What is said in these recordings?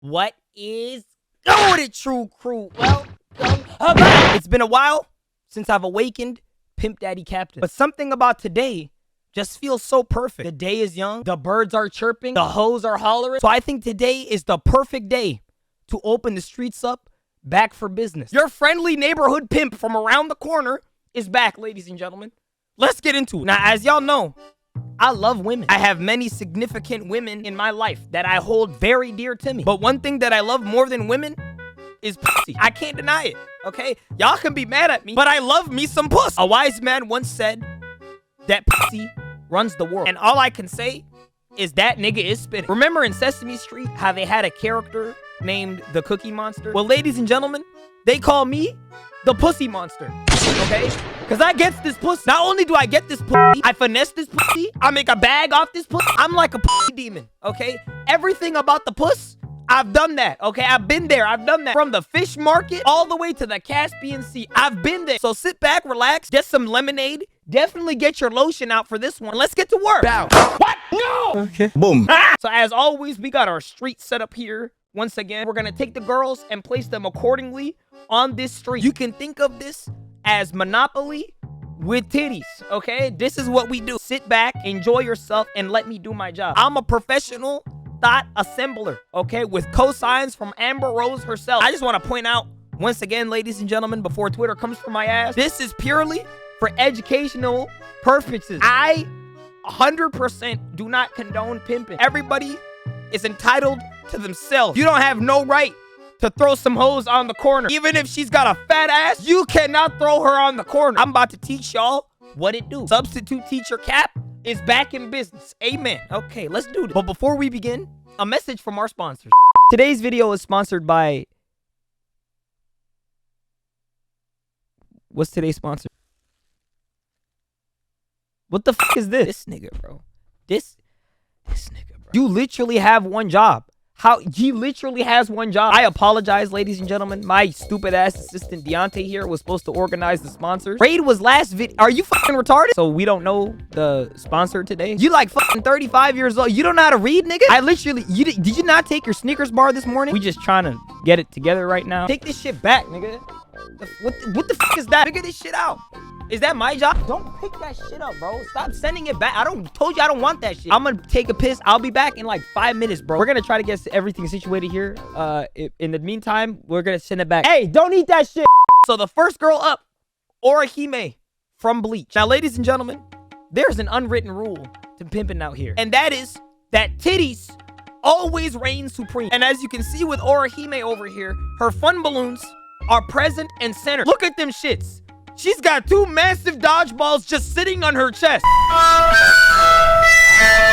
What is going on, True Crew? Welcome back. It's been a while since I've awakened Pimp Daddy Captain, but something about today just feels so perfect. The day is young, the birds are chirping, the hoes are hollering. So I think today is the perfect day to open the streets up back for business. Your friendly neighborhood pimp from around the corner is back, ladies and gentlemen. Let's get into it. Now, as y'all know, I love women. I have many significant women in my life that I hold very dear to me. But one thing that I love more than women is pussy. I can't deny it, okay? Y'all can be mad at me, but I love me some puss. A wise man once said that pussy runs the world. And all I can say is that nigga is spinning. Remember in Sesame Street how they had a character named the Cookie Monster? Well, ladies and gentlemen, they call me the Pussy Monster, okay? Because I get this pussy. Not only do I get this pussy, I finesse this pussy, I make a bag off this pussy. I'm like a pussy demon, okay? Everything about the puss, I've done that, okay? I've been there, I've done that. From the fish market all the way to the Caspian Sea, I've been there. So sit back, relax, get some lemonade. Definitely get your lotion out for this one. Let's get to work. Down. What? No! Okay. Boom. So as always, we got our street set up here. Once again, we're gonna take the girls and place them accordingly on this street. You can think of this as Monopoly with titties, okay? This is what we do. Sit back, enjoy yourself, and let me do my job. I'm a professional thought assembler, okay? With cosigns from Amber Rose herself. I just want to point out, once again, ladies and gentlemen, before Twitter comes for my ass, this is purely for educational purposes. I 100% do not condone pimping. Everybody is entitled to themselves. You don't have no right to throw some hoes on the corner. Even if she's got a fat ass, you cannot throw her on the corner. I'm about to teach y'all what it do. Substitute teacher Cap is back in business. Amen. Okay, let's do this. But before we begin, a message from our sponsors. Today's video is sponsored by... What's today's sponsor? What the fuck is this? This nigga, bro. This nigga, bro. You literally have one job. He literally has one job. I apologize, ladies and gentlemen. My stupid ass assistant Deontay here was supposed to organize the sponsors. Raid was last video. Are you fucking retarded? So we don't know the sponsor today? You like fucking 35 years old. You don't know how to read, nigga? I literally, did you not take your Snickers bar this morning? We just trying to get it together right now. Take this shit back, nigga. What the fuck is that? Figure this shit out. Is that my job? Don't pick that shit up, bro. Stop sending it back. Told you I don't want that shit. I'm gonna take a piss. I'll be back in like 5 minutes, bro. We're gonna try to get everything situated here. In the meantime, we're gonna send it back. Hey, don't eat that shit. So the first girl up, Orihime from Bleach. Now, ladies and gentlemen, there's an unwritten rule to pimping out here. And that is that titties always reign supreme. And as you can see with Orihime over here, her fun balloons are present and center. Look at them shits. She's got 2 massive dodgeballs just sitting on her chest.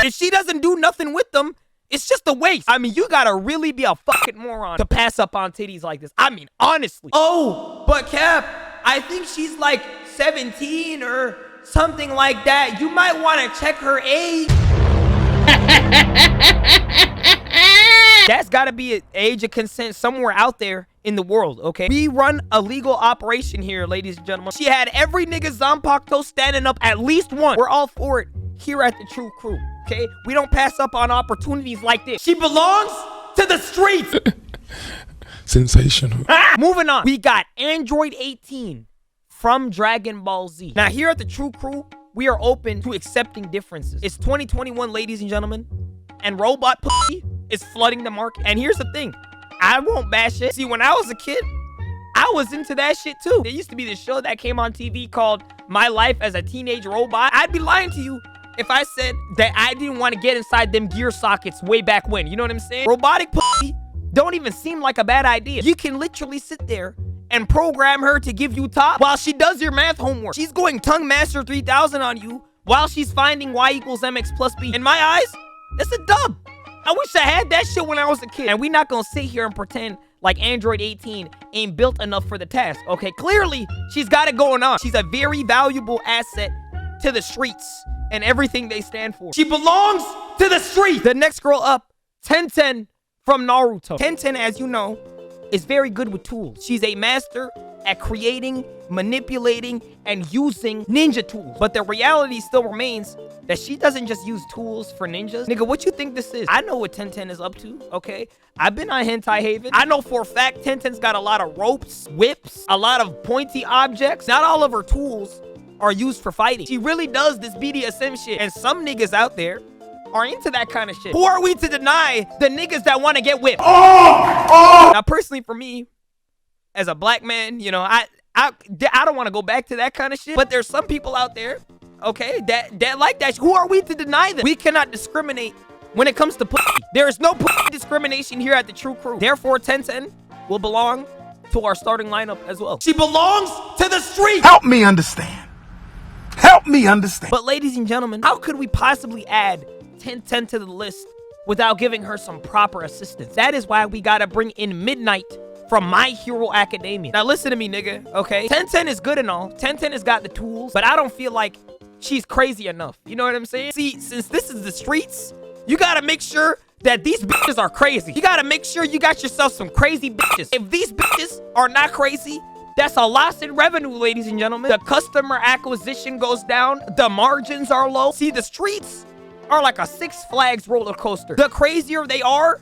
If she doesn't do nothing with them, it's just a waste. I mean, you gotta really be a fucking moron to pass up on titties like this. I mean, honestly. Oh, but Cap, I think she's like 17 or something like that. You might want to check her age. That's gotta be an age of consent somewhere out there in the world, okay? We run a legal operation here, ladies and gentlemen. She had every nigga Zanpakuto standing up at least one. We're all for it here at the True Crew, okay? We don't pass up on opportunities like this. She belongs to the streets. Sensational. Moving on. We got Android 18 from Dragon Ball Z. Now, here at the True Crew, we are open to accepting differences. It's 2021, ladies and gentlemen, and robot pussy is flooding the market. And here's the thing. I won't bash it. See, when I was a kid, I was into that shit too. There used to be this show that came on TV called My Life as a Teenage Robot. I'd be lying to you if I said that I didn't want to get inside them gear sockets way back when. You know what I'm saying? Robotic pussy don't even seem like a bad idea. You can literally sit there and program her to give you top while she does your math homework. She's going Tongue Master 3000 on you while she's finding y equals mx plus b. In my eyes, that's a dub. I wish I had that shit when I was a kid. And we not gonna sit here and pretend like Android 18 ain't built enough for the task, okay? Clearly, she's got it going on. She's a very valuable asset to the streets and everything they stand for. She belongs to the street. The next girl up, Tenten from Naruto. Tenten, as you know, is very good with tools. She's a master at creating, manipulating, and using ninja tools. But the reality still remains that she doesn't just use tools for ninjas. Nigga, what you think this is? I know what Tenten is up to, okay? I've been on Hentai Haven. I know for a fact Tenten's got a lot of ropes, whips, a lot of pointy objects. Not all of her tools are used for fighting. She really does this BDSM shit. And some niggas out there are into that kind of shit. Who are we to deny the niggas that want to get whipped? Now, personally, for me, as a black man, you know, I don't want to go back to that kind of shit. But there's some people out there, okay, that like that. Who are we to deny them? We cannot discriminate when it comes to pussy. There is no pussy discrimination here at the True Crew. Therefore, Tenten will belong to our starting lineup as well. She belongs to the street. Help me understand. Help me understand. But ladies and gentlemen, how could we possibly add Tenten to the list without giving her some proper assistance? That is why we gotta bring in Midnight from My Hero Academia. Now listen to me, nigga, okay? Tenten is good and all. Tenten has got the tools, but I don't feel like she's crazy enough. You know what I'm saying? See, since this is the streets, you gotta make sure that these bitches are crazy. You gotta make sure you got yourself some crazy bitches. If these bitches are not crazy, that's a loss in revenue, ladies and gentlemen. The customer acquisition goes down. The margins are low. See, the streets are like a Six Flags roller coaster. The crazier they are,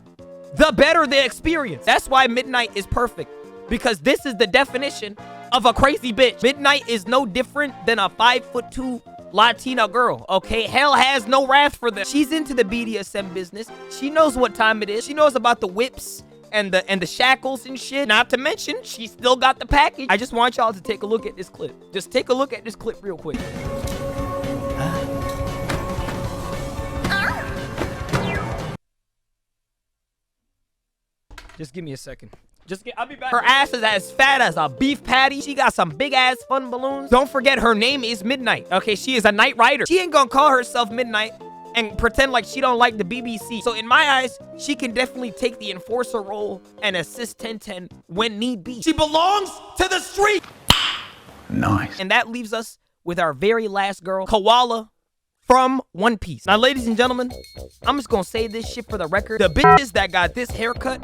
the better the experience. That's why Midnight is perfect, because this is the definition of a crazy bitch. Midnight is no different than a 5'2" Latina girl, okay? Hell has no wrath for them. She's into the BDSM business. She knows what time it is. She knows about the whips and the shackles and shit. Not to mention, she still got the package. I just want y'all to take a look at this clip. Just take a look at this clip real quick. Just give me a second. I'll be back. Her ass is as fat as a beef patty. She got some big ass fun balloons. Don't forget, her name is Midnight. Okay, she is a night rider. She ain't gonna call herself Midnight and pretend like she don't like the BBC. So in my eyes, she can definitely take the enforcer role and assist Tenten when need be. She belongs to the street. Nice. And that leaves us with our very last girl, Koala from One Piece. Now, ladies and gentlemen, I'm just gonna say this shit for the record. The bitches that got this haircut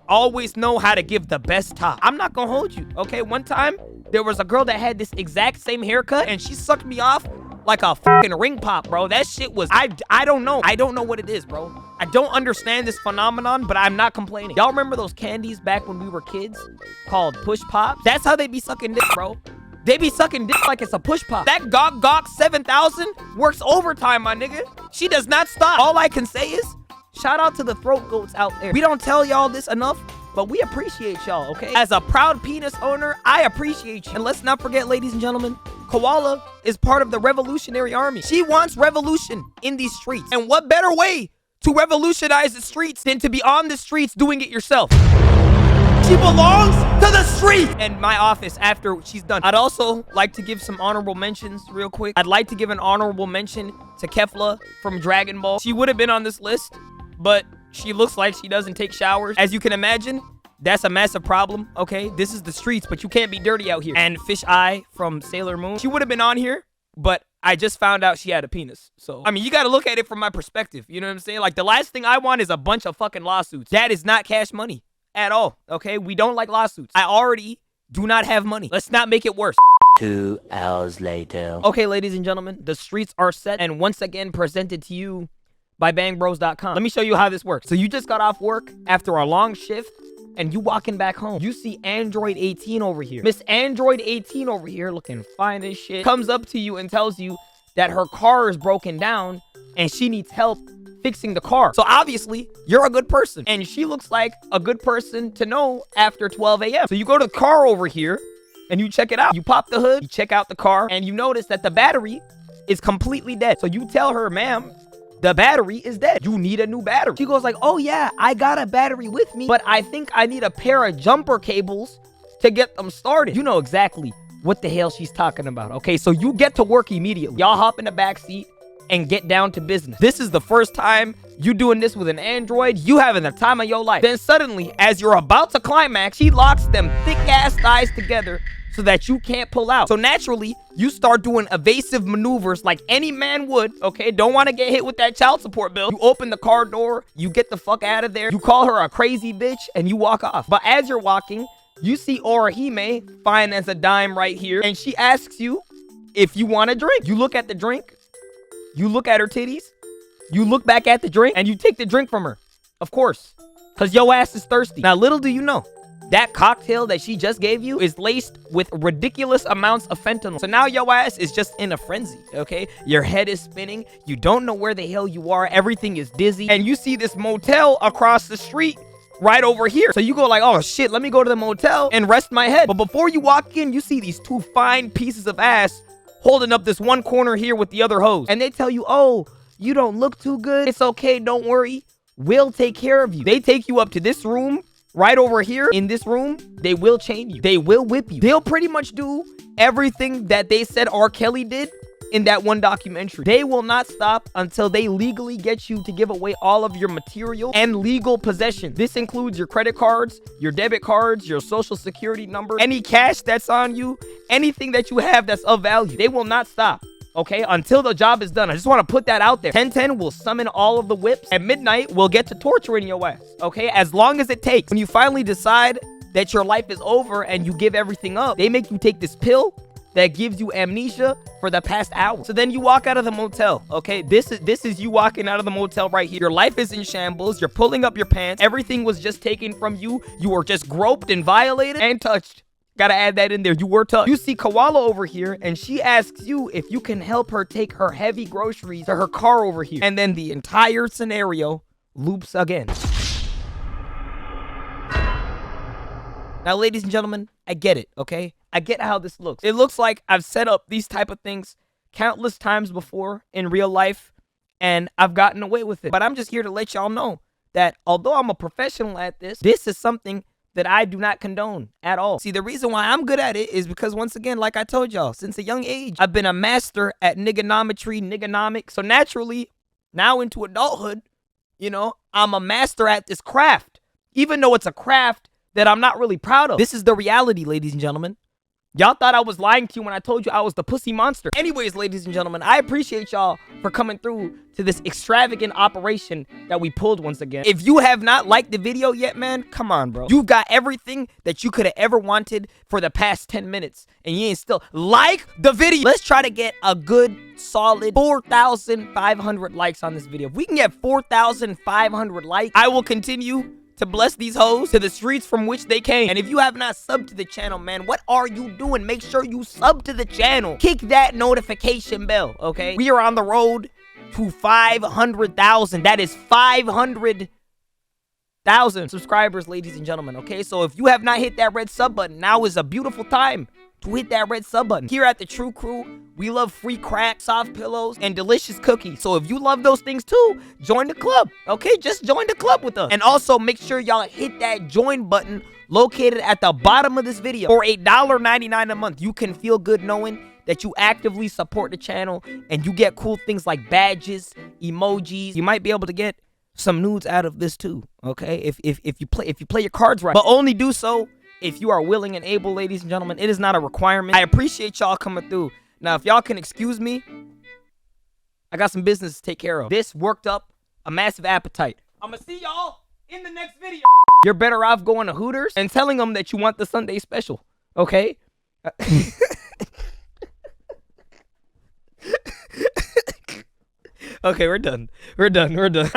always know how to give the best top. I'm not gonna hold you, okay? One time, there was a girl that had this exact same haircut, and she sucked me off like a fucking ring pop, bro. That shit was, I don't know. I don't know what it is, bro. I don't understand this phenomenon, but I'm not complaining. Y'all remember those candies back when we were kids called Push Pops? That's how they be sucking dick, bro. They be sucking dick like it's a push pop. That Gok 7000 works overtime, my nigga. She does not stop. All I can say is, shout out to the throat goats out there. We don't tell y'all this enough, but we appreciate y'all, okay? As a proud penis owner, I appreciate you. And let's not forget, ladies and gentlemen, Koala is part of the Revolutionary Army. She wants revolution in these streets. And what better way to revolutionize the streets than to be on the streets doing it yourself? She belongs to the street. And my office after she's done. I'd also like to give some honorable mentions real quick. I'd like to give an honorable mention to Kefla from Dragon Ball. She would have been on this list, but she looks like she doesn't take showers. As you can imagine, that's a massive problem, okay? This is the streets, but you can't be dirty out here. And Fish Eye from Sailor Moon. She would have been on here, but I just found out she had a penis. So, I mean, you gotta look at it from my perspective. You know what I'm saying? Like, the last thing I want is a bunch of fucking lawsuits. That is not cash money at all, okay? We don't like lawsuits. I already do not have money. Let's not make it worse. 2 hours later. Okay, ladies and gentlemen, the streets are set and once again presented to you by bangbros.com. Let me show you how this works. So you just got off work after a long shift and you walking back home. You see Android 18 over here. Miss Android 18 over here looking fine as shit comes up to you and tells you that her car is broken down and she needs help fixing the car. So obviously, you're a good person. And she looks like a good person to know after 12 a.m. So you go to the car over here and you check it out. You pop the hood, you check out the car, and you notice that the battery is completely dead. So you tell her, ma'am, the battery is dead. You need a new battery. She goes like, oh yeah, I got a battery with me, but I think I need a pair of jumper cables to get them started. You know exactly what the hell she's talking about, okay? So you get to work immediately. Y'all hop in the back seat and get down to business. This is the first time you doing this with an Android. You having the time of your life. Then suddenly, as you're about to climax, she locks them thick ass thighs together so that you can't pull out. So naturally, you start doing evasive maneuvers like any man would, okay? Don't want to get hit with that child support bill. You open the car door, you get the fuck out of there, you call her a crazy bitch, and you walk off. But as you're walking, you see Orihime, fine as a dime right here, and she asks you if you want a drink. You look at the drink, you look at her titties, you look back at the drink, and you take the drink from her. Of course, because your ass is thirsty. Now, little do you know, that cocktail that she just gave you is laced with ridiculous amounts of fentanyl. So now your ass is just in a frenzy, okay? Your head is spinning. You don't know where the hell you are. Everything is dizzy. And you see this motel across the street right over here. So you go like, oh shit, let me go to the motel and rest my head. But before you walk in, you see these two fine pieces of ass holding up this one corner here with the other hose. And they tell you, oh, you don't look too good. It's okay, don't worry. We'll take care of you. They take you up to this room. Right over here in this room, they will chain you. They will whip you. They'll pretty much do everything that they said R. Kelly did in that one documentary. They will not stop until they legally get you to give away all of your material and legal possession. This includes your credit cards, your debit cards, your social security number, any cash that's on you, anything that you have that's of value. They will not stop. Okay, until the job is done. I just want to put that out there. Tenten will summon all of the whips. At midnight, we'll get to torturing your ass. Okay, as long as it takes. When you finally decide that your life is over and you give everything up, they make you take this pill that gives you amnesia for the past hour. So then you walk out of the motel. Okay, this is you walking out of the motel right here. Your life is in shambles. You're pulling up your pants. Everything was just taken from you. You were just groped and violated and touched. Gotta add that in there. You were touched. You see Koala over here, and she asks you if you can help her take her heavy groceries to her car over here. And then the entire scenario loops again. Now, ladies and gentlemen, I get it, okay? I get how this looks. It looks like I've set up these type of things countless times before in real life, and I've gotten away with it. But I'm just here to let y'all know that although I'm a professional at this, this is something that I do not condone at all. See, the reason why I'm good at it is because, once again, like I told y'all, since a young age, I've been a master at niggonometry, niggonomics. So naturally, now into adulthood, you know, I'm a master at this craft, even though it's a craft that I'm not really proud of. This is the reality, ladies and gentlemen. Y'all thought I was lying to you when I told you I was the pussy monster. Anyways, ladies and gentlemen, I appreciate y'all for coming through to this extravagant operation that we pulled once again. If you have not liked the video yet, man, come on, bro. You've got everything that you could have ever wanted for the past 10 minutes, and you ain't still like the video. Let's try to get a good, solid 4,500 likes on this video. If we can get 4,500 likes, I will continue to bless these hoes to the streets from which they came. And if you have not subbed to the channel, man, what are you doing? Make sure you sub to the channel. Kick that notification bell, okay? We are on the road to 500,000. That is 500,000 subscribers, ladies and gentlemen, okay? So if you have not hit that red sub button, now is a beautiful time to hit that red sub button. Here at the TREW Crew, we love free crack, soft pillows, and delicious cookies. So if you love those things too, join the club, okay? Just join the club with us. And also make sure y'all hit that join button located at the bottom of this video. For $1.99 a month, you can feel good knowing that you actively support the channel and you get cool things like badges, emojis. You might be able to get some nudes out of this too, okay? If you play your cards right. But only do so if you are willing and able, ladies and gentlemen. It is not a requirement. I appreciate y'all coming through. Now, if y'all can excuse me, I got some business to take care of. This worked up a massive appetite. I'm gonna see y'all in the next video. You're better off going to Hooters and telling them that you want the Sunday special, okay? Okay, we're done. We're done.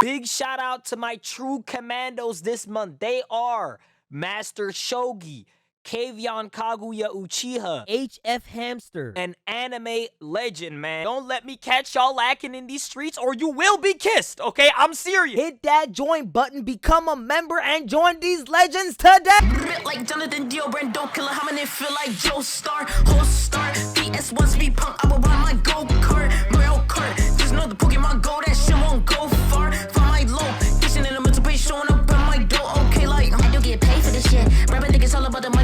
Big shout out to my true commandos this month. They are Master Shogi, Kavion Kaguya Uchiha, HF Hamster, an anime legend, man. Don't let me catch y'all lacking in these streets or you will be kissed, okay? I'm serious. Hit that join button, become a member, and join these legends today. Like Jonathan Dio, don't kill how many feel like Joe Star, host star, PS1 speed pump, I will buy my go-kart, Mario Kart, just know the Pokemon Go, that shit won't go far, for my low, dishing in the middle page, showing up in my door, okay, like, I do get paid for this shit, rapping niggas all about the money.